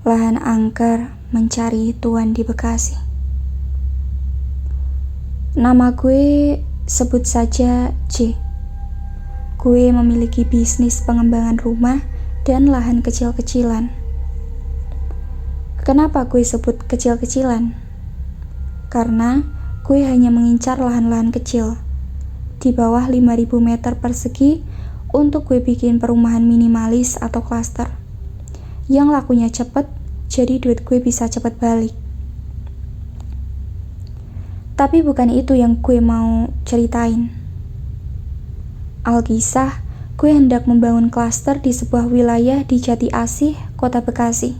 lahan angker mencari tuan di Bekasi. Nama gue sebut saja J. Gue memiliki bisnis pengembangan rumah dan lahan kecil-kecilan. Kenapa gue sebut kecil-kecilan? Karena gue hanya mengincar lahan-lahan kecil di bawah 5.000 meter persegi untuk gue bikin perumahan minimalis atau klaster yang lakunya cepet, jadi duit gue bisa cepet balik. Tapi bukan itu yang gue mau ceritain. Alkisah, gue hendak membangun klaster di sebuah wilayah di Jati Asih, Kota Bekasi.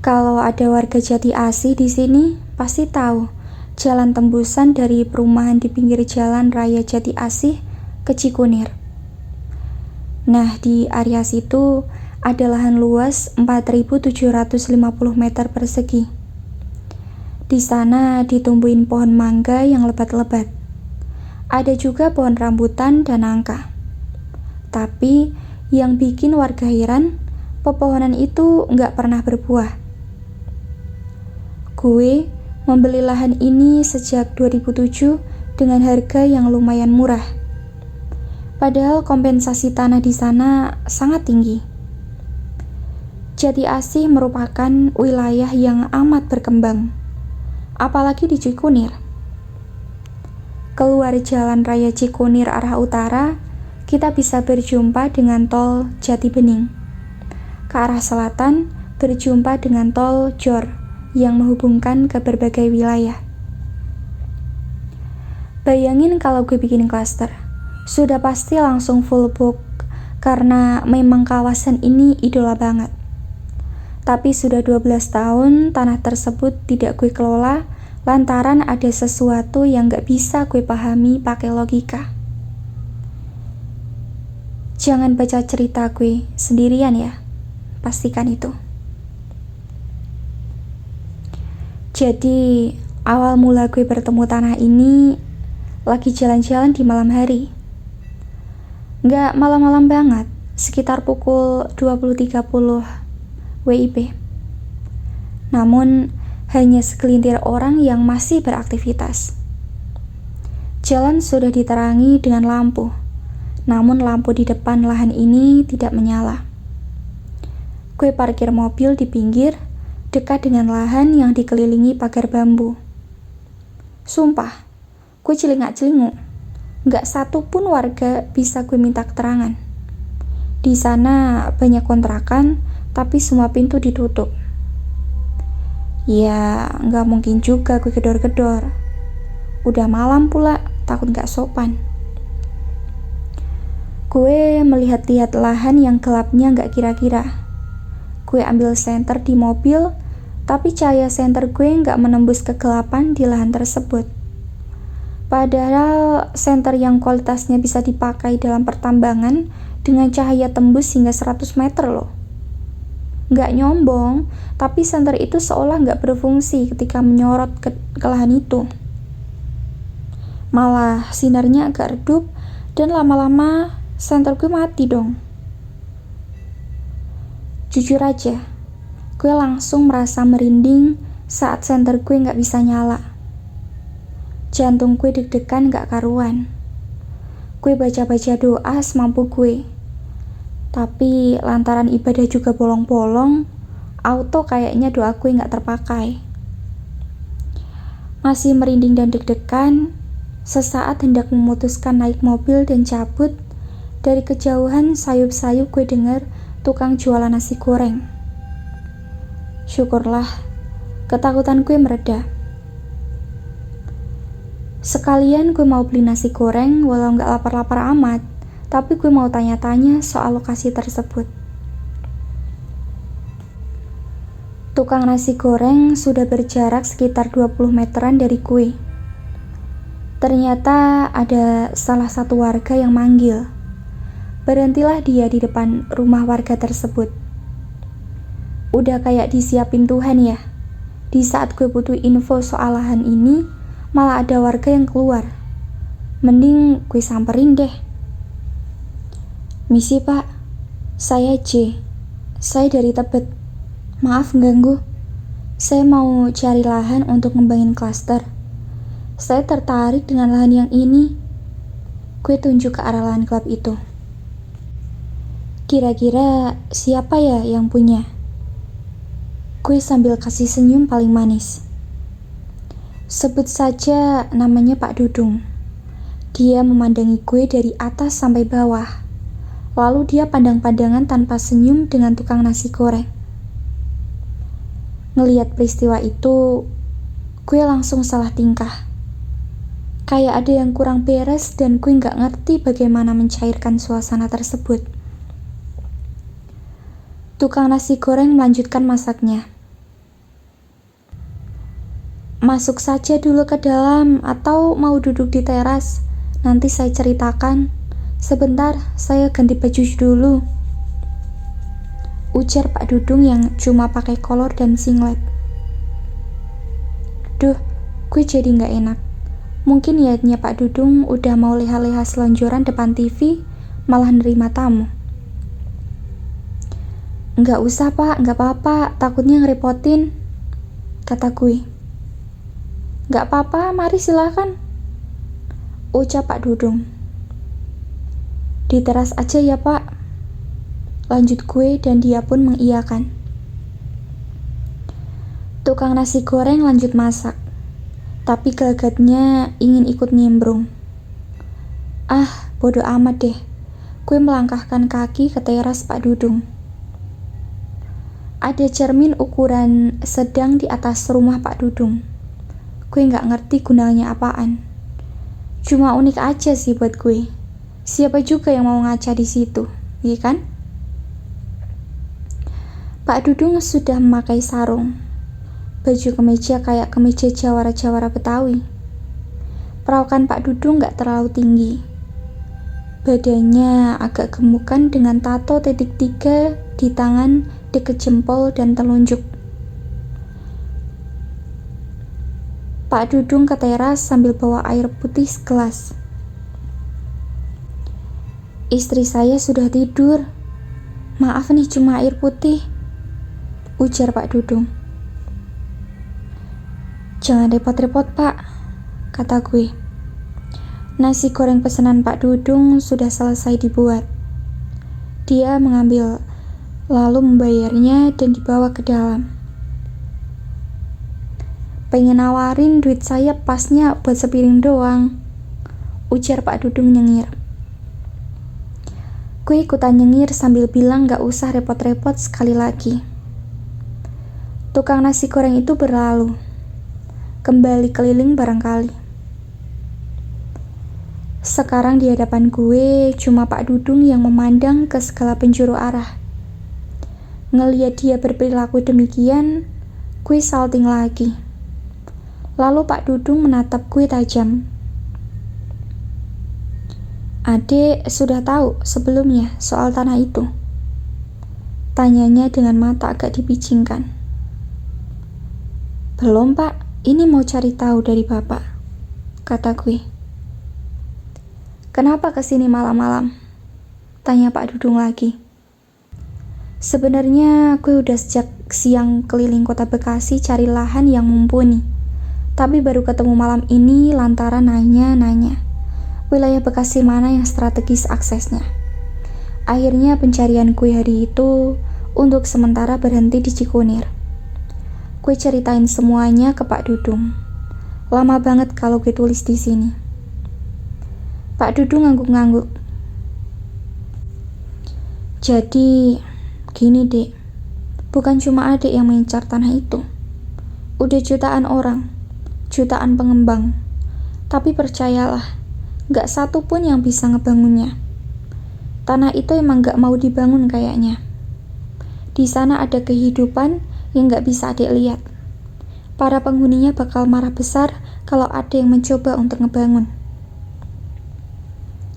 Kalau ada warga Jati Asih di sini, pasti tahu jalan tembusan dari perumahan di pinggir jalan raya Jati Asih ke Cikunir. Nah, di area situ ada lahan luas 4.750 meter persegi. Di sana ditumbuhin pohon mangga yang lebat-lebat. Ada juga pohon rambutan dan nangka. Tapi yang bikin warga heran, pepohonan itu nggak pernah berbuah. Gue membeli lahan ini sejak 2007 dengan harga yang lumayan murah. Padahal kompensasi tanah di sana sangat tinggi. Jati Asih merupakan wilayah yang amat berkembang, apalagi di Cikunir. Keluar jalan raya Cikunir arah utara, kita bisa berjumpa dengan tol Jati Bening. Ke arah selatan, berjumpa dengan tol Jor yang menghubungkan ke berbagai wilayah. Bayangin kalau gue bikin klaster, sudah pasti langsung full book karena memang kawasan ini idola banget. Tapi sudah 12 tahun tanah tersebut tidak gue kelola lantaran ada sesuatu yang gak bisa gue pahami pakai logika. Jangan baca cerita gue sendirian ya, pastikan itu. Jadi awal mula gue bertemu tanah ini lagi jalan-jalan di malam hari. Nggak malam-malam banget, sekitar pukul 20.30 WIB. Namun, hanya segelintir orang yang masih beraktivitas. Jalan sudah diterangi dengan lampu, namun lampu di depan lahan ini tidak menyala. Gue parkir mobil di pinggir, dekat dengan lahan yang dikelilingi pagar bambu. Sumpah, gue celingak-celinguk. Nggak satu pun warga bisa gue minta keterangan. Di sana banyak kontrakan, tapi semua pintu ditutup. Ya, nggak mungkin juga gue gedor-gedor. Udah malam pula, takut nggak sopan. Gue melihat-lihat lahan yang gelapnya nggak kira-kira. Gue ambil senter di mobil, tapi cahaya senter gue nggak menembus kegelapan di lahan tersebut. Padahal senter yang kualitasnya bisa dipakai dalam pertambangan dengan cahaya tembus hingga 100 meter loh. Nggak nyombong, tapi senter itu seolah nggak berfungsi ketika menyorot ke lahan itu. Malah sinarnya agak redup dan lama-lama senter gue mati dong. Jujur aja, gue langsung merasa merinding saat senter gue nggak bisa nyala. Jantung gue deg-degan gak karuan. Gue baca-baca doa semampu gue. Tapi lantaran ibadah juga bolong-bolong, auto kayaknya doa gue gak terpakai. Masih merinding dan deg-degan, sesaat hendak memutuskan naik mobil dan cabut. Dari kejauhan sayup-sayup gue dengar tukang jualan nasi goreng. Syukurlah, ketakutan gue mereda. Sekalian gue mau beli nasi goreng walau gak lapar-lapar amat, tapi gue mau tanya-tanya soal lokasi tersebut. Tukang nasi goreng sudah berjarak sekitar 20 meteran dari gue. Ternyata ada salah satu warga yang manggil. Berhentilah dia di depan rumah warga tersebut. Udah kayak disiapin Tuhan ya. Di saat gue butuh info soal lahan ini, malah ada warga yang keluar. Mending gue samperin deh. Misi pak, saya J. Saya dari Tebet. Maaf ganggu. Saya mau cari lahan untuk ngembangin klaster. Saya tertarik dengan lahan yang ini. Gue tunjuk ke arah lahan gelap itu. Kira-kira siapa ya yang punya? Gue sambil kasih senyum paling manis. Sebut saja namanya Pak Dudung. Dia memandangi gue dari atas sampai bawah. Lalu dia pandang-pandangan tanpa senyum dengan tukang nasi goreng. Ngeliat peristiwa itu, gue langsung salah tingkah. Kayak ada yang kurang beres dan gue gak ngerti bagaimana mencairkan suasana tersebut. Tukang nasi goreng melanjutkan masaknya. Masuk saja dulu ke dalam atau mau duduk di teras? Nanti saya ceritakan. Sebentar, saya ganti baju dulu. Ujar Pak Dudung yang cuma pakai kolor dan singlet. Duh, gue jadi gak enak. Mungkin niatnya Pak Dudung udah mau leha-leha selonjoran depan TV, malah nerima tamu. Nggak usah Pak, nggak apa-apa, takutnya ngerepotin, kata gue. Nggak apa-apa, mari silakan, ucap Pak Dudung. Di teras aja ya Pak, lanjut gue dan dia pun mengiyakan. Tukang nasi goreng lanjut masak. Tapi gelagatnya ingin ikut nimbrung. Ah, bodo amat deh. Gue melangkahkan kaki ke teras Pak Dudung. Ada cermin ukuran sedang di atas rumah Pak Dudung. Gue gak ngerti gunanya apaan. Cuma unik aja sih buat gue. Siapa juga yang mau ngaca di situ, iya kan? Pak Dudung sudah memakai sarung. Baju kemeja kayak kemeja jawara-jawara Betawi. Perawakan Pak Dudung gak terlalu tinggi. Badannya agak gemukan dengan tato titik 3 di tangan dekat jempol dan telunjuk. Pak Dudung ke teras sambil bawa air putih segelas. Istri saya sudah tidur. Maaf nih cuma air putih, ujar Pak Dudung. Jangan repot-repot Pak, kata gue. Nasi goreng pesanan Pak Dudung sudah selesai dibuat. Dia mengambil, lalu membayarnya dan dibawa ke dalam. Pengen nawarin duit saya pasnya buat sepiring doang, ujar Pak Dudung nyengir. Gue ikutan nyengir sambil bilang gak usah repot-repot sekali lagi. Tukang nasi goreng itu berlalu. Kembali keliling barangkali. Sekarang di hadapan gue cuma Pak Dudung yang memandang ke segala penjuru arah. Ngeliat dia berperilaku demikian, gue salting lagi. Lalu Pak Dudung menatap gue tajam. Adek sudah tahu sebelumnya soal tanah itu? Tanyanya dengan mata agak dipicingkan. Belum Pak. Ini mau cari tahu dari Bapak, kata gue. Kenapa kesini malam-malam? Tanya Pak Dudung lagi. Sebenarnya gue udah sejak siang keliling kota Bekasi cari lahan yang mumpuni. Tapi baru ketemu malam ini lantaran nanya-nanya wilayah Bekasi mana yang strategis aksesnya. Akhirnya pencarian gue hari itu untuk sementara berhenti di Cikunir. Gue ceritain semuanya ke Pak Dudung. Lama banget kalau gue tulis di sini. Pak Dudung ngangguk-ngangguk. Jadi, gini dek, bukan cuma adek yang mengincar tanah itu. Udah jutaan orang, jutaan pengembang. Tapi percayalah, gak satu pun yang bisa ngebangunnya. Tanah itu emang gak mau dibangun kayaknya. Di sana ada kehidupan yang gak bisa adek lihat. Para penghuninya bakal marah besar kalau ada yang mencoba untuk ngebangun,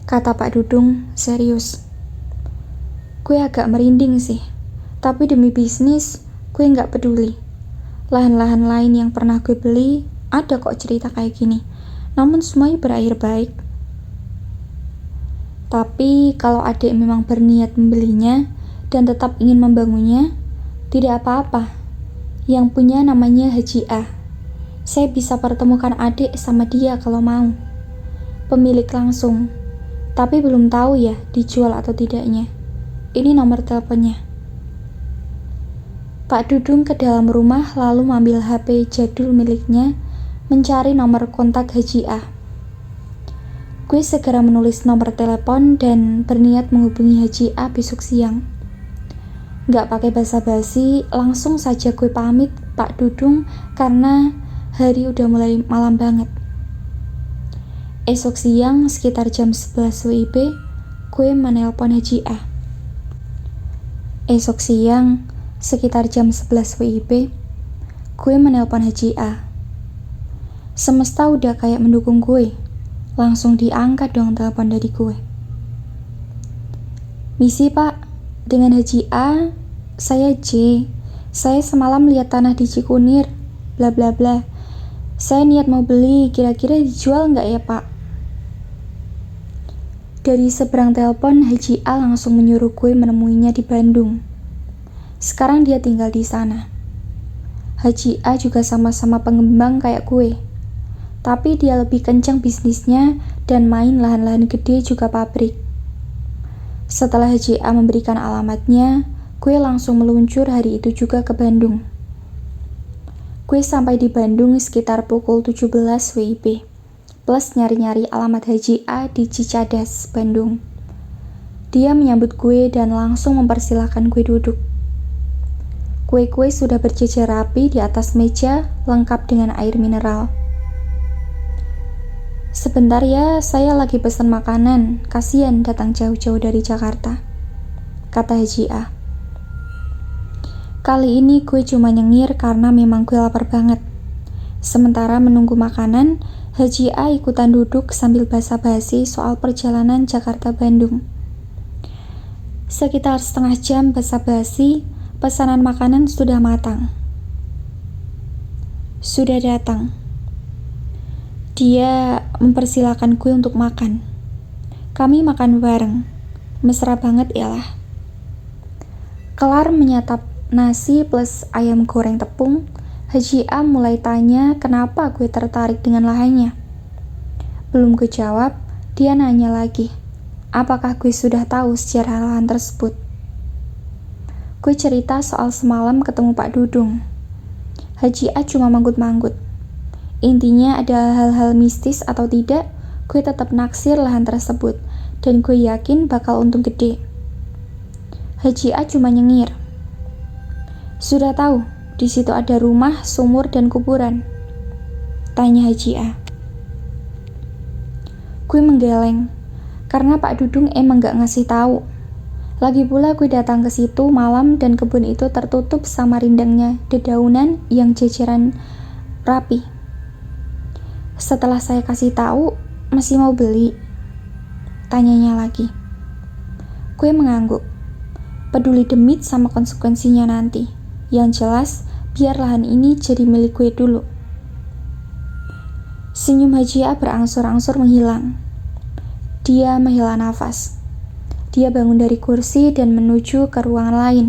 kata Pak Dudung serius. Gue agak merinding sih, tapi demi bisnis gue gak peduli. Lahan-lahan lain yang pernah gue beli ada kok cerita kayak gini, namun semuanya berakhir baik. Tapi kalau adek memang berniat membelinya dan tetap ingin membangunnya, tidak apa-apa. Yang punya namanya Haji A. Saya bisa pertemukan adik sama dia kalau mau. Pemilik langsung. Tapi belum tahu ya dijual atau tidaknya. Ini nomor teleponnya. Pak Dudung ke dalam rumah lalu mengambil HP jadul miliknya, mencari nomor kontak Haji A. Gue segera menulis nomor telepon dan berniat menghubungi Haji A besok siang. Gak pakai basa-basi, langsung saja gue pamit Pak Dudung karena hari udah mulai malam banget. Esok siang sekitar jam 11 WIB, gue menelpon Haji A. Esok siang sekitar jam 11 WIB, gue menelpon Haji A. Semesta udah kayak mendukung gue. Langsung diangkat dong telepon dari gue. Misi Pak, dengan Haji A, saya J. Saya semalam lihat tanah di Cikunir, bla bla bla. Saya niat mau beli, kira-kira dijual nggak ya Pak? Dari seberang telepon, Haji A langsung menyuruh gue menemuinya di Bandung. Sekarang dia tinggal di sana. Haji A juga sama-sama pengembang kayak gue. Tapi dia lebih kencang bisnisnya dan main lahan-lahan gede juga pabrik. Setelah Haji A memberikan alamatnya, gue langsung meluncur hari itu juga ke Bandung. Gue sampai di Bandung sekitar pukul 17 WIB, plus nyari-nyari alamat Haji A di Cicadas, Bandung. Dia menyambut gue dan langsung mempersilahkan gue duduk. Kue-kue sudah berjejer rapi di atas meja, lengkap dengan air mineral. Sebentar ya, saya lagi pesan makanan, kasihan datang jauh-jauh dari Jakarta, kata Haji A. Kali ini gue cuma nyengir karena memang gue lapar banget. Sementara menunggu makanan, Haji A ikutan duduk sambil basa-basi soal perjalanan Jakarta-Bandung. Sekitar setengah jam basa-basi, pesanan makanan sudah matang. Sudah datang. Dia mempersilahkan gue untuk makan. Kami makan bareng. Mesra banget yalah. Kelar menyantap nasi plus ayam goreng tepung, Haji A mulai tanya kenapa gue tertarik dengan lahannya. Belum gue jawab, dia nanya lagi, apakah gue sudah tahu sejarah lahan tersebut. Gue cerita soal semalam ketemu Pak Dudung. Haji A cuma manggut-manggut. Intinya ada hal-hal mistis atau tidak, gue tetap naksir lahan tersebut dan gue yakin bakal untung gede. Haji A cuma nyengir. Sudah tahu, di situ ada rumah, sumur, dan kuburan? Tanya Haji A. Gue menggeleng, karena Pak Dudung emang gak ngasih tahu. Lagi pula gue datang ke situ malam dan kebun itu tertutup sama rindangnya dedaunan yang jejeran rapi. Setelah saya kasih tahu, masih mau beli? Tanyanya lagi. Gue mengangguk. Peduli demit sama konsekuensinya nanti. Yang jelas, biar lahan ini jadi milik gue dulu. Senyum Haji A berangsur-angsur menghilang. Dia menghela nafas. Dia bangun dari kursi dan menuju ke ruangan lain.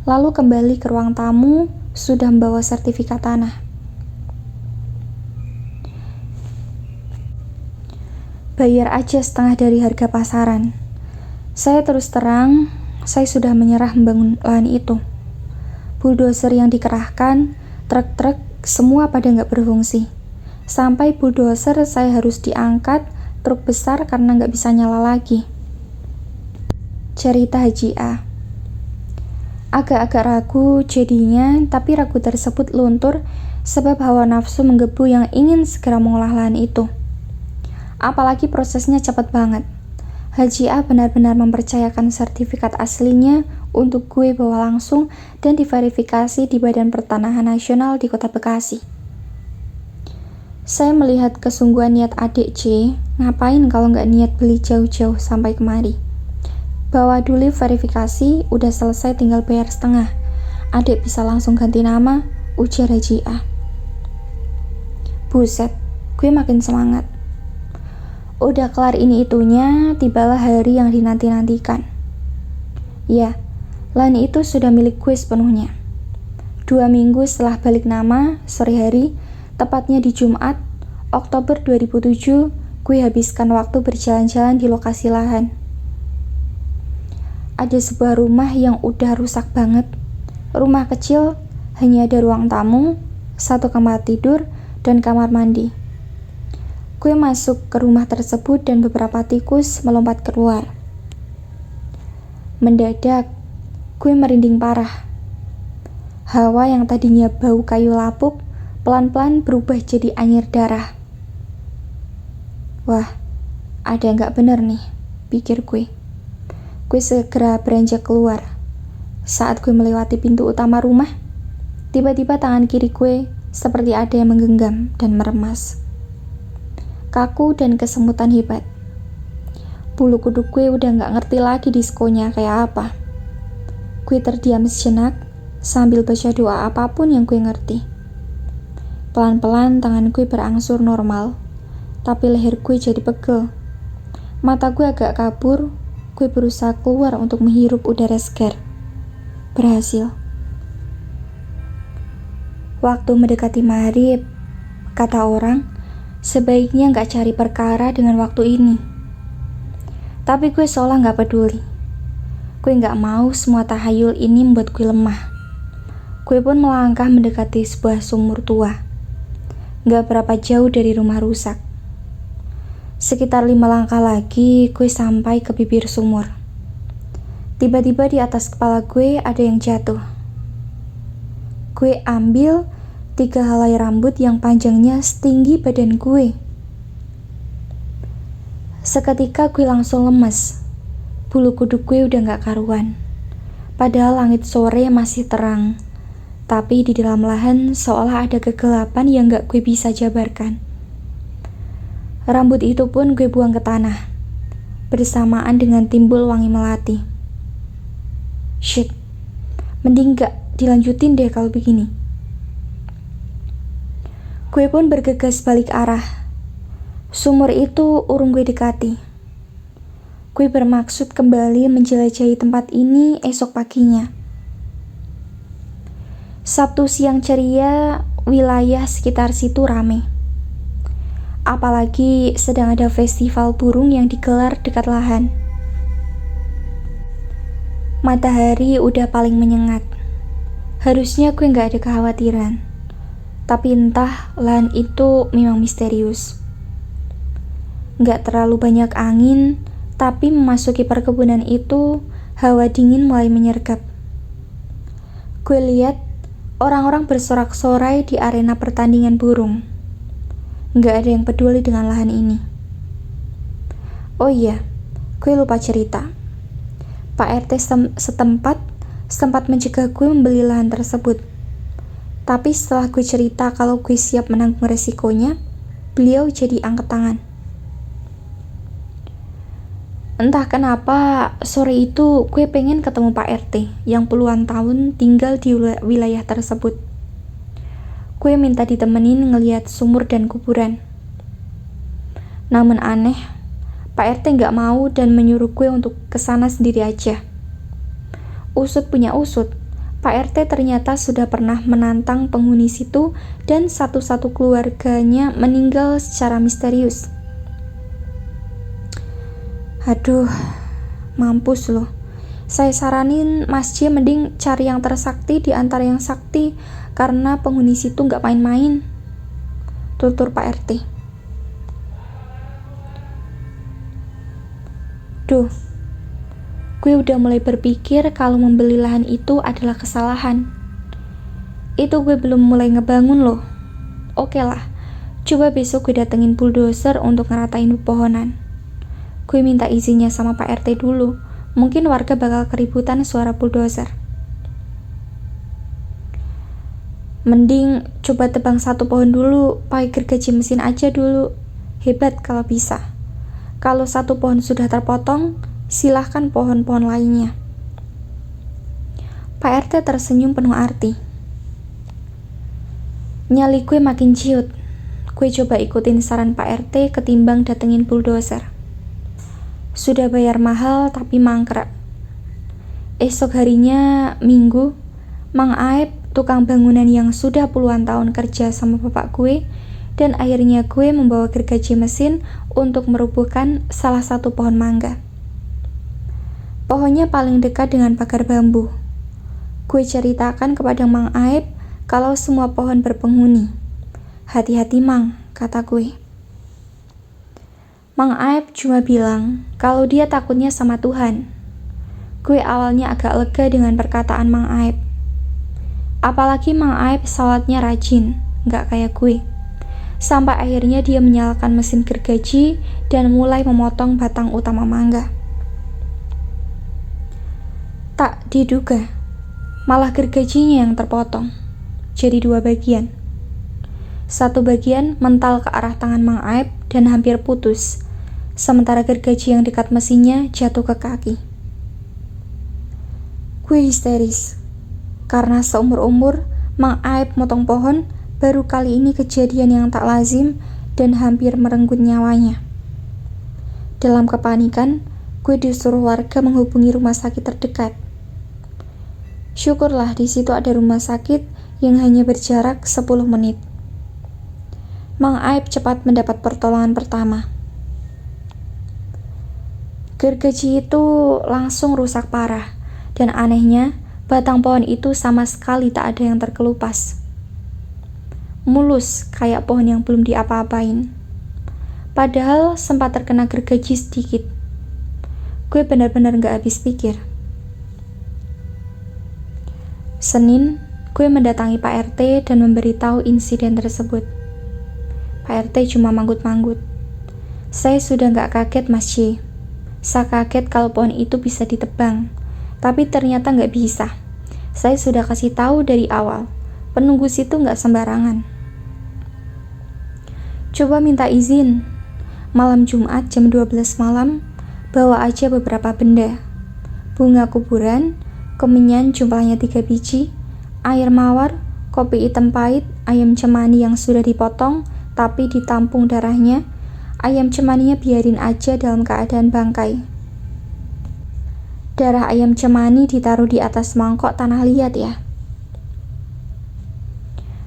Lalu kembali ke ruang tamu, sudah membawa sertifikat tanah. Bayar aja setengah dari harga pasaran. Saya terus terang, saya sudah menyerah membangun lahan itu. Bulldozer yang dikerahkan, truk-truk, semua pada nggak berfungsi. Sampai bulldozer saya harus diangkat, truk besar karena nggak bisa nyala lagi. Cerita Haji A. Agak-agak ragu jadinya, tapi ragu tersebut luntur sebab hawa nafsu menggebu yang ingin segera mengolah lahan itu. Apalagi prosesnya cepat banget. Haji A benar-benar mempercayakan sertifikat aslinya untuk gue bawa langsung dan diverifikasi di Badan Pertanahan Nasional di Kota Bekasi. Saya melihat kesungguhan niat adik C, ngapain kalau nggak niat beli jauh-jauh sampai kemari. Bawa dulu verifikasi, udah selesai tinggal bayar setengah. Adik bisa langsung ganti nama, ujar Haji A. Buset, gue makin semangat. Udah kelar ini itunya, tibalah hari yang dinanti-nantikan. Ya, Lahan itu sudah milik gue sepenuhnya. 2 minggu setelah balik nama, sore hari, tepatnya di Jumat, Oktober 2007, gue habiskan waktu berjalan-jalan di lokasi lahan. Ada sebuah rumah yang udah rusak banget. Rumah kecil, hanya ada ruang tamu, 1 kamar tidur, dan kamar mandi. Gue masuk ke rumah tersebut dan beberapa tikus melompat keluar. Mendadak, gue merinding parah. Hawa yang tadinya bau kayu lapuk, pelan-pelan berubah jadi anyir darah. Wah, ada yang gak bener nih, pikir gue. Gue segera beranjak keluar. Saat gue melewati pintu utama rumah, tiba-tiba tangan kiri gue seperti ada yang menggenggam dan meremas. Kaku dan kesemutan hebat. Bulu kuduk gue udah gak ngerti lagi diskonya kayak apa. Gue terdiam sejenak sambil baca doa apapun yang gue ngerti. Pelan-pelan tangan gue berangsur normal, tapi leher gue jadi pegel. Mata gue agak kabur. Gue berusaha keluar untuk menghirup udara segar. Berhasil. Waktu mendekati maghrib, kata orang, sebaiknya gak cari perkara dengan waktu ini. Tapi gue seolah gak peduli. Gue gak mau semua tahayul ini membuat gue lemah. Gue pun melangkah mendekati sebuah sumur tua. Gak berapa jauh dari rumah rusak. Sekitar 5 langkah lagi, gue sampai ke bibir sumur. Tiba-tiba di atas kepala gue ada yang jatuh. Gue ambil 3 helai rambut yang panjangnya setinggi badan gue. Seketika gue langsung lemes. Bulu kuduk gue udah gak karuan. Padahal langit sore masih terang. Tapi di dalam lahan seolah ada kegelapan yang gak gue bisa jabarkan. Rambut itu pun gue buang ke tanah, bersamaan dengan timbul wangi melati. Shit, mending gak dilanjutin deh kalau begini. Gue pun bergegas balik arah. Sumur itu urung gue dekati. Gue bermaksud kembali menjelajahi tempat ini esok paginya. Sabtu siang ceria, wilayah sekitar situ rame. Apalagi sedang ada festival burung yang digelar dekat lahan. Matahari udah paling menyengat. Harusnya gue gak ada kekhawatiran. Tapi entah lahan itu memang misterius. Gak terlalu banyak angin, tapi memasuki perkebunan itu, hawa dingin mulai menyergap. Gue lihat orang-orang bersorak-sorai di arena pertandingan burung. Gak ada yang peduli dengan lahan ini. Oh iya, gue lupa cerita. Pak RT setempat sempat mencegah gue membeli lahan tersebut. Tapi setelah gue cerita kalau gue siap menanggung resikonya, beliau jadi angkat tangan. Entah kenapa, sore itu gue pengen ketemu Pak RT yang puluhan tahun tinggal di wilayah tersebut. Gue minta ditemenin ngeliat sumur dan kuburan. Namun aneh, Pak RT gak mau dan menyuruh gue untuk kesana sendiri aja. Usut punya usut, Pak RT ternyata sudah pernah menantang penghuni situ dan satu-satu keluarganya meninggal secara misterius. Aduh, mampus loh. Saya saranin Mas J mending cari yang tersakti di antara yang sakti, karena penghuni situ gak main-main, tutur Pak RT. Duh, gue udah mulai berpikir kalau membeli lahan itu adalah kesalahan. Itu gue belum mulai ngebangun loh. Oke lah, coba besok gue datengin bulldozer untuk ngeratain pepohonan. Gue minta izinnya sama Pak RT dulu. Mungkin warga bakal keributan suara bulldozer. Mending coba tebang 1 pohon dulu, pakai gergaji mesin aja dulu. Hebat kalau bisa. Kalau 1 pohon sudah terpotong, silahkan pohon-pohon lainnya. Pak RT tersenyum penuh arti. Nyali gue makin ciut. Gue coba ikutin saran Pak RT ketimbang datengin bulldozer. Sudah bayar mahal tapi mangkrak. Esok harinya, Minggu, Mang Aep, tukang bangunan yang sudah puluhan tahun kerja sama bapak gue, dan akhirnya gue membawa gergaji mesin untuk merubuhkan salah satu pohon mangga. Pohonnya paling dekat dengan pagar bambu. Gue ceritakan kepada Mang Aep kalau semua pohon berpenghuni. Hati-hati Mang, kata gue. Mang Aep cuma bilang kalau dia takutnya sama Tuhan. Gue awalnya agak lega dengan perkataan Mang Aep. Apalagi Mang Aep sholatnya rajin, gak kayak gue. Sampai akhirnya dia menyalakan mesin gergaji dan mulai memotong batang utama mangga. Tak diduga, malah gergajinya yang terpotong, jadi 2 bagian. Satu bagian mental ke arah tangan Mang Aep dan hampir putus, sementara gergaji yang dekat mesinnya jatuh ke kaki. Gue histeris, karena seumur-umur Mang Aep motong pohon, baru kali ini kejadian yang tak lazim dan hampir merenggut nyawanya. Dalam kepanikan, gue disuruh warga menghubungi rumah sakit terdekat. Syukurlah di situ ada rumah sakit yang hanya berjarak 10 menit. Mang Aep cepat mendapat pertolongan pertama. Gergaji itu langsung rusak parah, dan anehnya batang pohon itu sama sekali tak ada yang terkelupas. Mulus kayak pohon yang belum diapa-apain. Padahal sempat terkena gergaji sedikit. Gue benar-benar gak habis pikir. Senin, gue mendatangi Pak RT dan memberitahu insiden tersebut. Pak RT cuma manggut-manggut. Saya sudah gak kaget Mas C. Saya kaget kalau pohon itu bisa ditebang, tapi ternyata gak bisa. Saya sudah kasih tahu dari awal, penunggu situ gak sembarangan. Coba minta izin. Malam Jumat jam 12 malam, bawa aja beberapa benda. Bunga kuburan, kemenyan jumlahnya 3 biji, air mawar, kopi hitam pahit, ayam cemani yang sudah dipotong tapi ditampung darahnya. Ayam cemaninya biarin aja dalam keadaan bangkai. Darah ayam cemani ditaruh di atas mangkok tanah liat ya.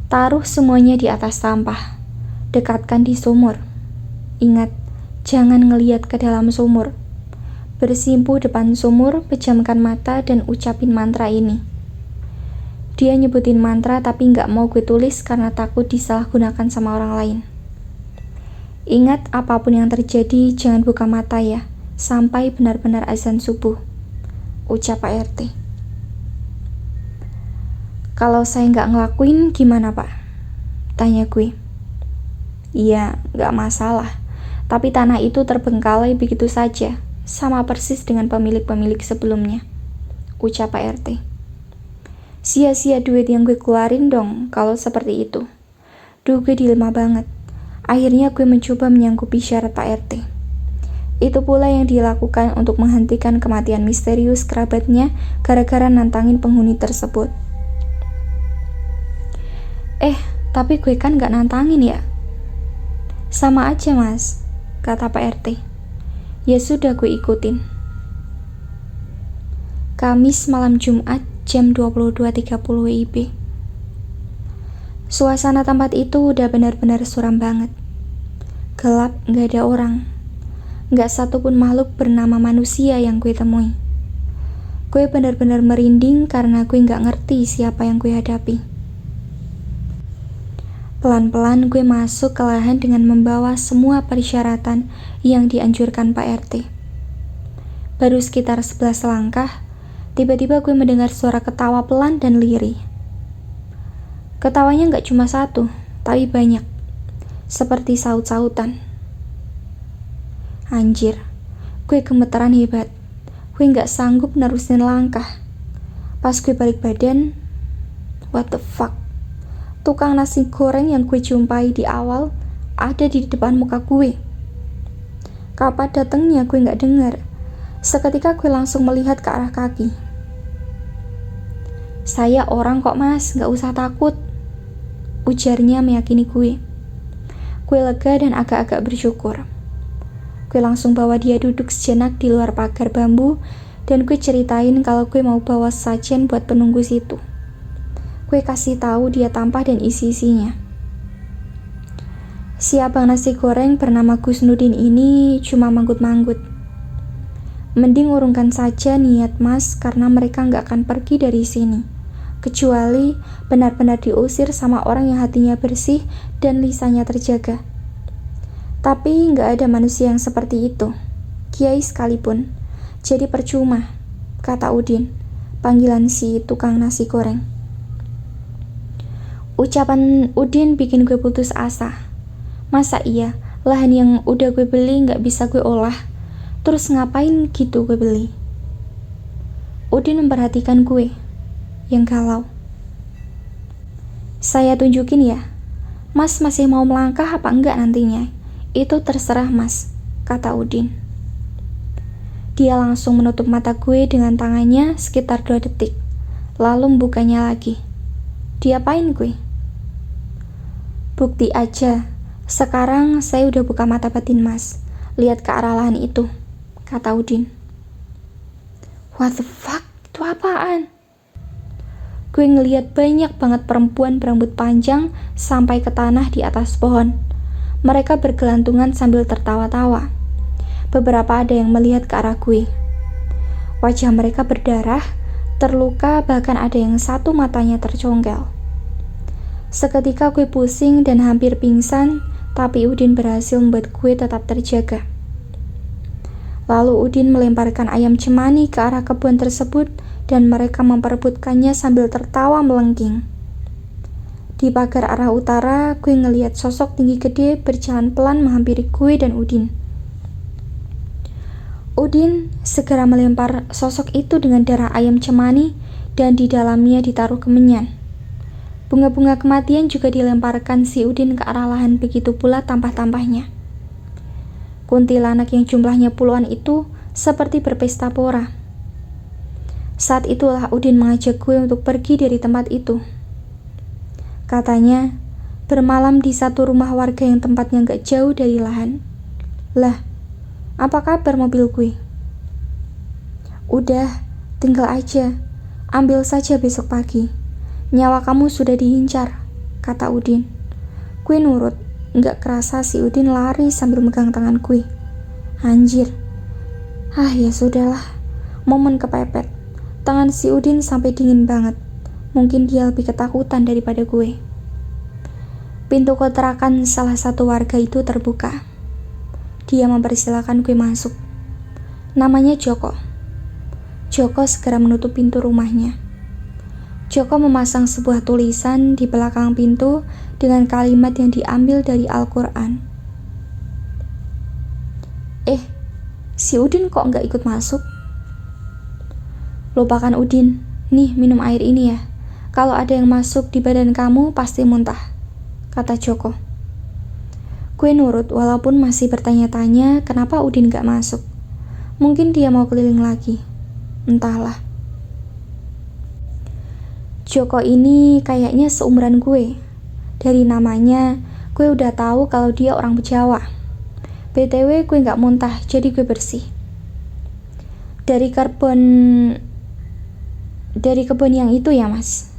Taruh semuanya di atas sampah. Dekatkan di sumur. Ingat, jangan ngeliat ke dalam sumur. Bersimpuh depan sumur, pejamkan mata dan ucapin mantra ini. Dia nyebutin mantra tapi gak mau gue tulis karena takut disalahgunakan sama orang lain. Ingat, apapun yang terjadi jangan buka mata ya, sampai benar-benar azan subuh, ucap Pak RT. Kalau saya gak ngelakuin gimana Pak? Tanya gue. Iya, gak masalah, tapi tanah itu terbengkalai begitu saja, sama persis dengan pemilik-pemilik sebelumnya, ucap Pak RT. Sia-sia duit yang gue keluarin dong kalau seperti itu. Duh, gue dilema banget. Akhirnya gue mencoba menyanggupi syarat Pak RT. Itu pula yang dilakukan untuk menghentikan kematian misterius kerabatnya gara-gara nantangin penghuni tersebut. Tapi gue kan gak nantangin ya. Sama aja Mas, kata Pak RT. Ya sudah, gue ikutin. Kamis malam Jumat jam 22.30 WIB. Suasana tempat itu udah benar-benar suram banget. Gelap, gak ada orang. Gak satupun makhluk bernama manusia yang gue temui. Gue benar-benar merinding karena gue gak ngerti siapa yang gue hadapi. Pelan-pelan gue masuk ke lahan dengan membawa semua persyaratan yang dianjurkan Pak RT. Baru sekitar 11 langkah, tiba-tiba gue mendengar suara ketawa pelan dan lirih. Ketawanya gak cuma satu, tapi banyak. Seperti saut-sautan. Anjir, gue gemeteran hebat. Gue gak sanggup nerusin langkah. Pas gue balik badan, what the fuck? Tukang nasi goreng yang gue jumpai di awal ada di depan muka gue. Kapan datangnya gue gak dengar. Seketika gue langsung melihat ke arah kaki. Saya orang kok Mas, gak usah takut, ujarnya meyakini gue. Gue lega dan agak-agak bersyukur. Gue langsung bawa dia duduk sejenak di luar pagar bambu Dan gue ceritain kalau gue mau bawa sajen buat penunggu situ. Gue kasih tahu dia tampah dan isi-isinya. Si abang nasi goreng bernama Gus Nudin ini cuma manggut-manggut. Mending urungkan saja niat mas karena mereka nggak akan pergi dari sini. Kecuali benar-benar diusir sama orang yang hatinya bersih dan lisannya terjaga. Tapi nggak ada manusia yang seperti itu. Kiai sekalipun. Jadi percuma, kata Udin, panggilan si tukang nasi goreng. Ucapan Udin bikin gue putus asa. Masa iya, lahan yang udah gue beli nggak bisa gue olah? Terus ngapain gitu gue beli? Udin memperhatikan gue, yang galau. Saya tunjukin ya, mas masih mau melangkah apa enggak nantinya? Itu terserah mas, kata Udin. Dia langsung menutup mata gue dengan tangannya sekitar 2 detik, lalu membukanya lagi. Diapain gue? Bukti aja, sekarang saya udah buka mata batin mas. Lihat ke arah lahan itu, kata Udin. What the fuck? Itu apaan? Gue ngeliat banyak banget perempuan berambut panjang sampai ke tanah di atas pohon. Mereka bergelantungan sambil tertawa-tawa. Beberapa ada yang melihat ke arah gue. Wajah mereka berdarah, terluka, bahkan ada yang satu matanya tercongkel. Seketika gue pusing dan hampir pingsan, tapi Udin berhasil membuat gue tetap terjaga. Lalu Udin melemparkan ayam cemani ke arah kebun tersebut dan mereka memperebutkannya sambil tertawa melengking. Di pagar arah utara, gue ngelihat sosok tinggi gede berjalan pelan menghampiri gue dan Udin. Udin segera melempar sosok itu dengan darah ayam cemani dan di dalamnya ditaruh kemenyan. Bunga-bunga kematian juga dilemparkan si Udin ke arah lahan, begitu pula tampah-tampahnya. Kuntilanak yang jumlahnya puluhan itu seperti berpesta pora. Saat itulah Udin mengajak gue untuk pergi dari tempat itu. Katanya, bermalam di satu rumah warga yang tempatnya gak jauh dari lahan. Lah, apa kabar mobil gue? Udah, tinggal aja. Ambil saja besok pagi. Nyawa kamu sudah diincar, kata Udin. Gue nurut. Nggak kerasa si Udin lari sambil megang tangan gue. Anjir. Ya sudahlah. Momen kepepet. Tangan si Udin sampai dingin banget. Mungkin dia lebih ketakutan daripada gue. Pintu kontrakan salah satu warga itu terbuka. Dia mempersilahkan gue masuk. Namanya Joko. Joko segera menutup pintu rumahnya. Joko memasang sebuah tulisan di belakang pintu dengan kalimat yang diambil dari Al-Quran. Si Udin kok nggak ikut masuk? Lupakan Udin, nih minum air ini ya. Kalau ada yang masuk di badan kamu pasti muntah, kata Joko. Gue nurut walaupun masih bertanya-tanya kenapa Udin gak masuk. Mungkin dia mau keliling lagi. Entahlah. Joko ini kayaknya seumuran gue. Dari namanya, gue udah tahu kalau dia orang Jawa. BTW gue gak muntah, jadi gue bersih. Dari kebun yang itu ya mas?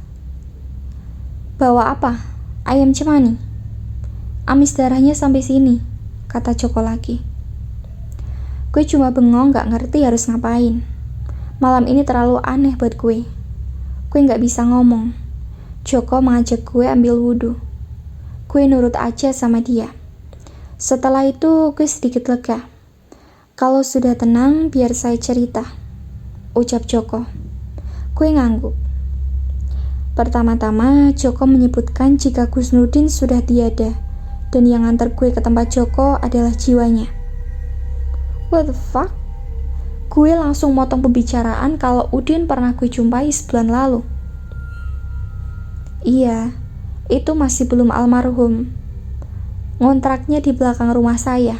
Bawa apa? Ayam cemani? Amis darahnya sampai sini, kata Joko lagi. Gue cuma bengong gak ngerti harus ngapain. Malam ini terlalu aneh buat gue. Gue gak bisa ngomong. Joko mengajak gue ambil wudhu. Gue nurut aja sama dia. Setelah itu gue sedikit lega. Kalau sudah tenang biar saya cerita, ucap Joko. Gue ngangguk. Pertama-tama Joko menyebutkan jika Gus Nudin sudah tiada. Dan yang nganter gue ke tempat Joko adalah jiwanya. What the fuck? Gue langsung motong pembicaraan kalau Udin pernah gue jumpai sebulan lalu. Iya, itu masih belum almarhum. Ngontraknya di belakang rumah saya.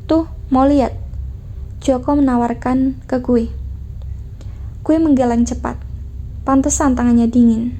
Tuh, mau lihat? Joko menawarkan ke gue. Gue menggeleng cepat. Pantesan tangannya dingin.